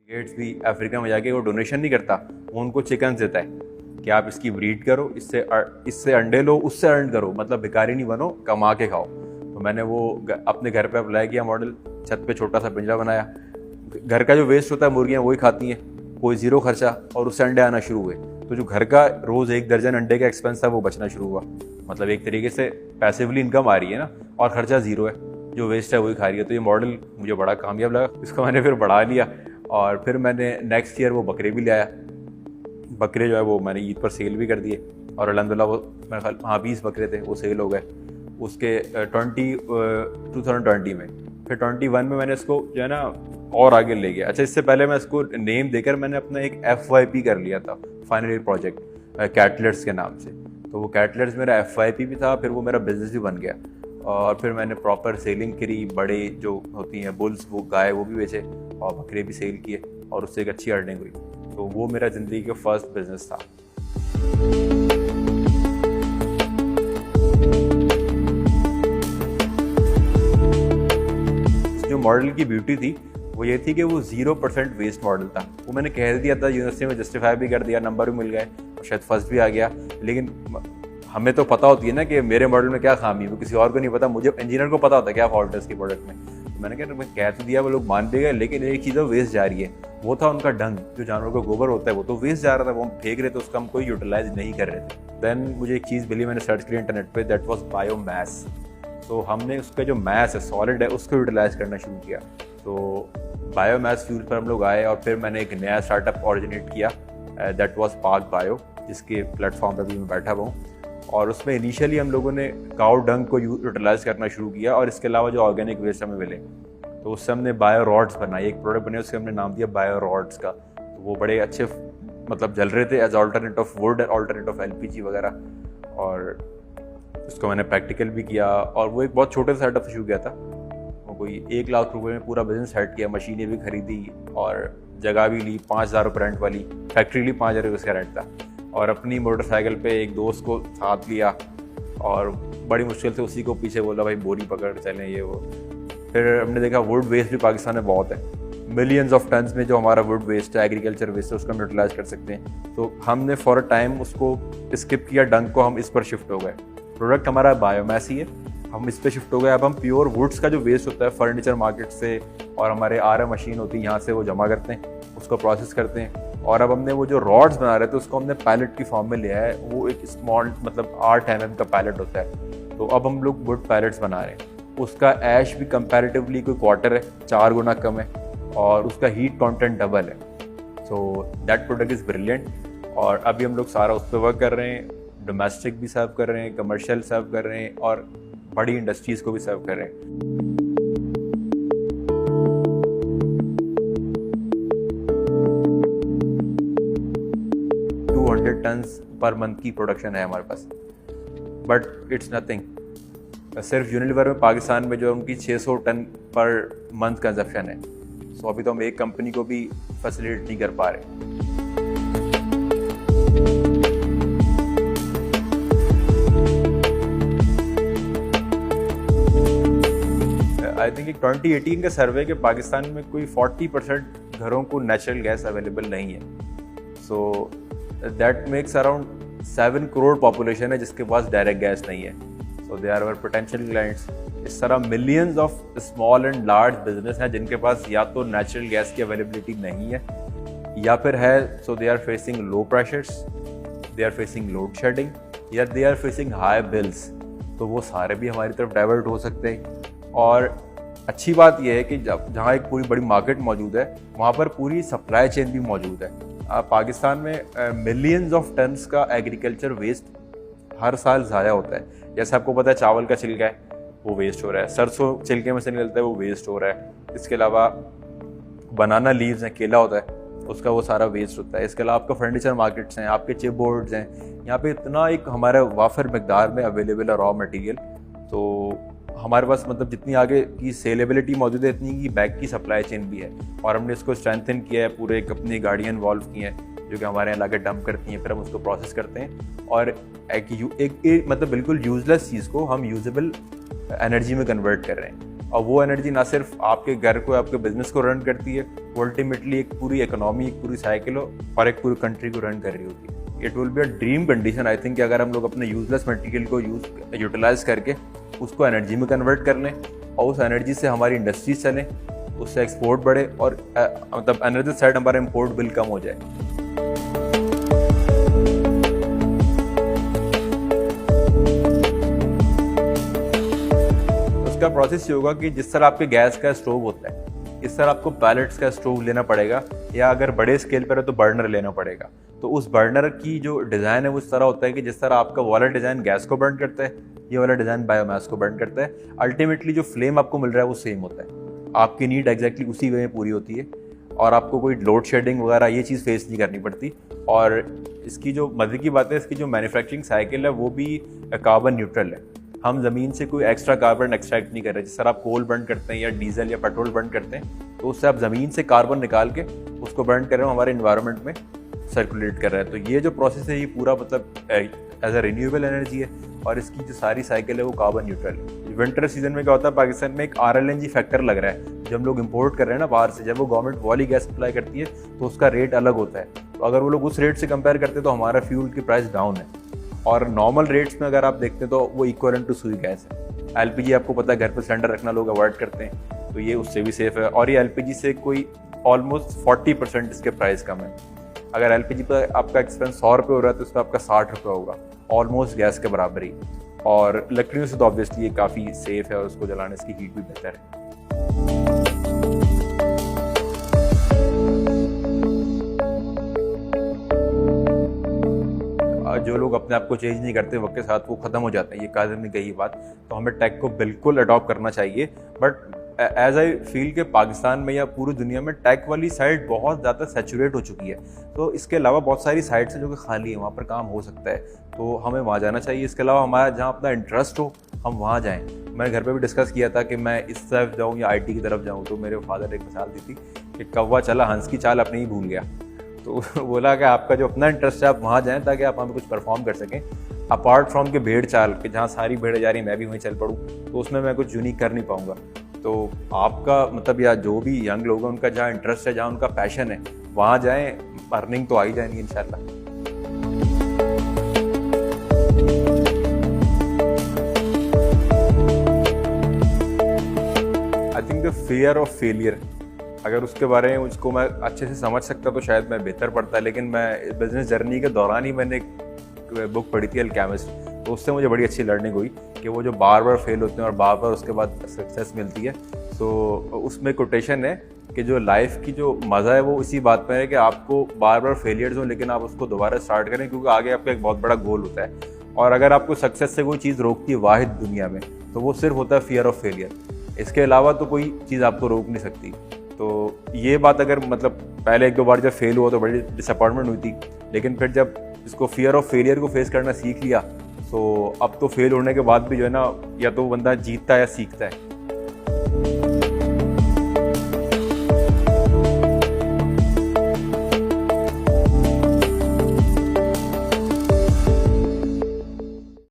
Gets भी Africa में जाके वो डोनेशन नहीं करता, वो उनको चिकन देता है कि आप इसकी ब्रीड करो, इससे अंडे लो, उससे अर्न करो, मतलब भिखारी नहीं बनो, कमा के खाओ। तो मैंने वो अपने घर पे अप्लाई किया मॉडल, छत पे छोटा सा पिंजरा बनाया, घर का जो वेस्ट होता है मुर्गियाँ वही खाती हैं, कोई ज़ीरो खर्चा, और उससे अंडे आना शुरू हुए। तो जो घर का रोज़ 1 दर्जन अंडे का एक्सपेंस था वो बचना शुरू हुआ। मतलब एक तरीके से पैसिवली इनकम आ रही है ना, और खर्चा ज़ीरो है, जो वेस्ट है वही खा रही है। तो ये मॉडल मुझे बड़ा कामयाब लगा, इसको मैंने फिर बढ़ा लिया, और फिर मैंने नेक्स्ट ईयर वो बकरे भी ले आया। बकरे जो है वो मैंने ईद पर सेल भी कर दिए, और अल्हम्दुलिल्लाह वो मेरे ख्याल 20 बकरे थे, वो सेल हो गए उसके 2020 में। फिर 21 में मैंने इसको जो है ना और आगे ले गया। अच्छा, इससे पहले मैं इसको नेम देकर मैंने अपना एक FYP कर लिया था, फाइनल ईयर प्रोजेक्ट, कैटलर्स के नाम से। तो वो कैटलर्स मेरा FYP भी था, फिर वो मेरा बिजनेस भी बन गया, और फिर मैंने प्रॉपर सेलिंग करी। बड़े जो होती हैं बुल्स, वो गाय, वो भी बेचे, और बकरे भी सेल किए, और उससे एक अच्छी अर्निंग हुई। तो वो मेरा ज़िंदगी का फर्स्ट बिजनेस था। जो मॉडल की ब्यूटी थी वो ये थी कि वो 0% वेस्ट मॉडल था। वो मैंने कह दिया था, यूनिवर्सिटी में जस्टिफाई भी कर दिया, नंबर भी मिल गए, और शायद फर्स्ट भी आ गया। लेकिन हमें तो पता होती है ना कि मेरे मॉडल में क्या खामी है, वो किसी और को नहीं पता, मुझे इंजीनियर को पता होता है क्या फॉल्ट है इसके प्रोडक्ट में। तो मैंने कह तो दिया, वो लोग मान भी गए, लेकिन एक चीज़ वेस्ट जा रही है, वो था उनका डंग, जो जानवरों का गोबर होता है, वो तो वेस्ट जा रहा था, वो हम फेंक रहे थे, उसका हम कोई यूटिलाइज नहीं कर रहे थे। देन मुझे एक चीज़ मिली, मैंने सर्च किया इंटरनेट पे, दैट वाज बायोमास। तो हमने उसका जो मैस है, सॉलिड है, उसको यूटिलाइज करना शुरू किया। तो बायोमास फ्यूल पर हम लोग आए, और फिर मैंने एक नया स्टार्टअप ऑरिजिनेट किया, दैट वाज पार्क बायो, जिसके प्लेटफॉर्म पर भी मैं बैठा हुआ हूँ। और उसमें इनिशियली हम लोगों ने काउ डंग को यूटिलाइज करना शुरू किया, और इसके अलावा जो ऑर्गेनिक वेस्ट हमें मिले, तो उससे हमने बायो रॉड्स बनाई, एक प्रोडक्ट बने, उसके हमने नाम दिया बायो रॉड्स का। तो वो बड़े अच्छे मतलब जल रहे थे as alternate of wood, alternate of LPG वगैरह। और उसको मैंने प्रैक्टिकल भी किया, और वो एक बहुत छोटे सेटअप से शुरू किया था। वो कोई 1 लाख रुपए में पूरा बिजनेस सेट किया, मशीनें भी खरीदी, और जगह भी ली, 5,000 रुपये रेंट वाली फैक्ट्री ली, 5,000 रुपये उसका रेंट था। और अपनी मोटरसाइकिल पे एक दोस्त को साथ लिया, और बड़ी मुश्किल से उसी को पीछे बोला, भाई बोरी पकड़ चलें, ये वो। फिर हमने देखा वुड वेस्ट भी पाकिस्तान में बहुत है, मिलियंस ऑफ टन्स में जो हमारा वुड वेस्ट है, एग्रीकल्चर वेस्ट है, उसको हम यूटिलाइज कर सकते हैं। तो हमने फॉर अ टाइम उसको स्किप किया, डंग को, हम इस पर शिफ्ट हो गए। प्रोडक्ट हमारा बायोमास ही है, हम इस पर शिफ्ट हो गए। अब हम प्योर वुड्स का जो वेस्ट होता है फर्नीचर मार्केट से, और हमारे RM मशीन होती है, यहाँ से वो जमा करते हैं, उसको प्रोसेस करते हैं। और अब हमने वो जो रॉड्स बना रहे थे उसको हमने पैलेट की फॉर्म में लिया है। वो एक स्मॉल मतलब 8 mm का पैलेट होता है। तो अब हम लोग वुड पैलेट्स बना रहे हैं। उसका ऐश भी कंपैरेटिवली कोई क्वार्टर है, 4 गुना कम है, और उसका हीट कंटेंट डबल है। So that product is brilliant. और अभी हम लोग सारा उस पर वर्क कर रहे हैं, डोमेस्टिक भी सर्व कर रहे हैं, कमर्शियल सर्व कर रहे हैं, और बड़ी इंडस्ट्रीज़ को भी सर्व कर रहे हैं। 200 टन्स पर मंथ की प्रोडक्शन है हमारे पास, बट इट्स नथिंग। सिर्फ यूनिलीवर में पाकिस्तान में जो उनकी 600 टन पर मंथ कंजप्शन है। सो अभी तो हम एक कंपनी को भी फैसिलिटेट नहीं कर पा रहे। आई थिंक 2018 का सर्वे के पाकिस्तान में कोई 40% घरों को नेचुरल गैस अवेलेबल नहीं है। So that makes around 7 crore population है जिसके पास डायरेक्ट गैस नहीं है। So they are our potential clients. इस तरह millions of small and large business हैं जिनके पास या तो नेचुरल गैस की अवेलेबिलिटी नहीं है, या फिर है so they are facing low pressures, they are facing load shedding, या they are facing high bills. तो वो सारे भी हमारी तरफ डाइवर्ट हो सकते हैं। और अच्छी बात यह है कि जहाँ एक पूरी बड़ी मार्केट मौजूद है, वहाँ पर पूरी सप्लाई चेन भी मौजूद है। पाकिस्तान में मिलियंस ऑफ टन्स का एग्रीकल्चर वेस्ट हर साल ज़ाया होता है। जैसे आपको पता है चावल का छिलका है वो वेस्ट हो रहा है, सरसों छिलके में से निकलता है वो वेस्ट हो रहा है। इसके अलावा बनाना लीव्स हैं, केला होता है, उसका वो सारा वेस्ट होता है। इसके अलावा आपका फर्नीचर मार्केट्स हैं, आपके चिप बोर्ड्स हैं, यहाँ पे इतना एक हमारा वाफर मकदार में अवेलेबल है रॉ मटेरियल। तो हमारे पास मतलब जितनी आगे की सेलेबिलिटी मौजूद है, इतनी की बैक की सप्लाई चेन भी है। और हमने इसको स्ट्रेंथन किया है, पूरे एक अपनी गाड़ियाँ इन्वॉल्व की हैं जो कि हमारे यहाँ लाके डंप करती हैं, फिर हम उसको प्रोसेस करते हैं, और एक मतलब बिल्कुल यूजलेस चीज़ को हम यूजेबल एनर्जी में कन्वर्ट कर रहे हैं। और वो एनर्जी ना सिर्फ आपके घर को, आपके बिजनेस को रन करती है, वो अल्टीमेटली एक पूरी इकोनॉमी, एक पूरी साइकिल और एक पूरी कंट्री को रन कर रही होती है। It will be a dream condition I think कि अगर हम लोग अपने यूजलेस मटेरियल को यूटिलाइज करके उसको एनर्जी में कन्वर्ट कर लें और उस एनर्जी से हमारी इंडस्ट्रीज चलें, उससे एक्सपोर्ट बढ़े और मतलब एनर्जी साइड हमारा इम्पोर्ट बिल कम हो जाए। उसका प्रोसेस ये होगा कि जिस तरह आपके गैस का स्टोव होता है, इस तरह आपको पैलेट्स का स्टोव लेना पड़ेगा, या अगर बड़े स्केल पर है तो बर्नर लेना पड़ेगा। तो उस बर्नर की जो डिज़ाइन है वो इस तरह होता है कि जिस तरह आपका वाला डिज़ाइन गैस को बर्न करता है, ये वाला डिज़ाइन बायोमास को बर्न करता है। अल्टीमेटली जो फ्लेम आपको मिल रहा है वो सेम होता है, आपकी नीड एग्जैक्टली उसी वे में पूरी होती है और आपको कोई लोड शेडिंग वगैरह ये चीज़ फेस नहीं करनी पड़ती। और इसकी जो मजे की बात है, इसकी जो मैन्युफैक्चरिंग साइकिल है वो भी कार्बन न्यूट्रल है। हम ज़मीन से कोई एक्स्ट्रा कार्बन एक्सट्रैक्ट नहीं कर रहे। जिस तरह आप कोल बर्न करते हैं या डीजल या पेट्रोल बर्न करते हैं, तो उससे आप ज़मीन से कार्बन निकाल के उसको बर्न कर रहे हो, हमारे इन्वायरमेंट में सर्कुलेट कर रहा है। तो ये जो प्रोसेस है ये पूरा मतलब एज अ रिन्यूएबल एनर्जी है और इसकी जो सारी साइकिल है वो कार्बन न्यूट्रल है। विंटर सीजन में क्या होता है, पाकिस्तान में एक RLNG फैक्टर लग रहा है। जब हम लोग इंपोर्ट कर रहे हैं ना बाहर से, जब वो गवर्नमेंट वाली गैस सप्लाई करती है तो उसका रेट अलग होता है। तो अगर वो लोग उस रेट से कंपेयर करते हैं तो हमारा फ्यूल की प्राइस डाउन है। और नॉर्मल रेट्स में अगर आप देखते हैं तो वो इक्वलेंट टू सुई गैस है। LPG आपको पता है घर पर सिलेंडर रखना लोग अवॉइड करते हैं, तो ये उससे भी सेफ है। और ये LPG से कोई ऑलमोस्ट 40% इसके प्राइस कम है। अगर LPG पर आपका एक्सपेंस 100 रुपये हो रहा है तो इसमें आपका 60 रुपये होगा, ऑलमोस्ट गैस के बराबर ही। और लकड़ियों से तो ऑब्वियसली ये काफ़ी सेफ है और उसको जलाने इसकी हीट भी बेहतर है। जो लोग अपने आप को चेंज नहीं करते वक्त के साथ वो ख़त्म हो जाते हैं, ये काज़िम ने कही बात। तो हमें टेक को बिल्कुल अडॉप्ट करना चाहिए। बट एज आई फील के पाकिस्तान में या पूरी दुनिया में टेक वाली साइड बहुत ज़्यादा सैचुरेट हो चुकी है। तो इसके अलावा बहुत सारी साइट्स हैं जो कि खाली है, वहाँ पर काम हो सकता है, तो हमें वहाँ जाना चाहिए। इसके अलावा हमारा जहाँ अपना इंटरेस्ट हो हम वहाँ जाएँ। मैंने घर पे भी डिस्कस किया था कि मैं इस तरफ जाऊँ या IT की तरफ जाऊँ, तो मेरे फादर ने एक मिसाल दी थी कि कौवा चला हंस की चाल अपने ही भूल गया। तो बोला कि आपका जो अपना इंटरेस्ट है आप वहाँ जाएं ताकि आप वहाँ पे कुछ परफॉर्म कर सकें, अपार्ट फ्रॉम के भेड़ चाल कि जहाँ सारी भेड़ें जा रही मैं भी वहीं चल पड़ूँ, तो उसमें मैं कुछ यूनिक कर नहीं पाऊँगा। तो आपका मतलब या जो भी यंग लोग हैं उनका जहाँ इंटरेस्ट है, जहाँ उनका पैशन है, वहाँ जाएँ, अर्निंग तो आ ही जाएंगी इंशाल्लाह। I think the fear of failure, अगर उसके बारे में उसको मैं अच्छे से समझ सकता तो शायद मैं बेहतर पढ़ता। लेकिन मैं बिजनेस जर्नी के दौरान ही मैंने एक बुक पढ़ी थी अल्केमिस्ट, तो उससे मुझे बड़ी अच्छी लर्निंग हुई कि वो जो बार बार फेल होते हैं और बार बार उसके बाद सक्सेस मिलती है। तो उसमें कोटेशन है कि जो लाइफ की जो मज़ा है वो इसी बात पर है कि आपको बार बार फेलियर्स हो लेकिन आप उसको दोबारा स्टार्ट करें, क्योंकि आगे आपका एक बहुत बड़ा गोल होता है। और अगर आपको सक्सेस से कोई चीज़ रोकती है वाहिद दुनिया में, तो वो सिर्फ होता है फियर ऑफ फेलियर। इसके अलावा तो कोई चीज़ आपको रोक नहीं सकती। तो ये बात अगर मतलब पहले 1-2 बार जब फेल हुआ तो बड़ी डिसअपॉइंटमेंट हुई थी, लेकिन फिर जब इसको फियर ऑफ फेलियर को फेस करना सीख लिया, तो अब तो फेल होने के बाद भी जो है ना, या तो बंदा जीतता है या सीखता है।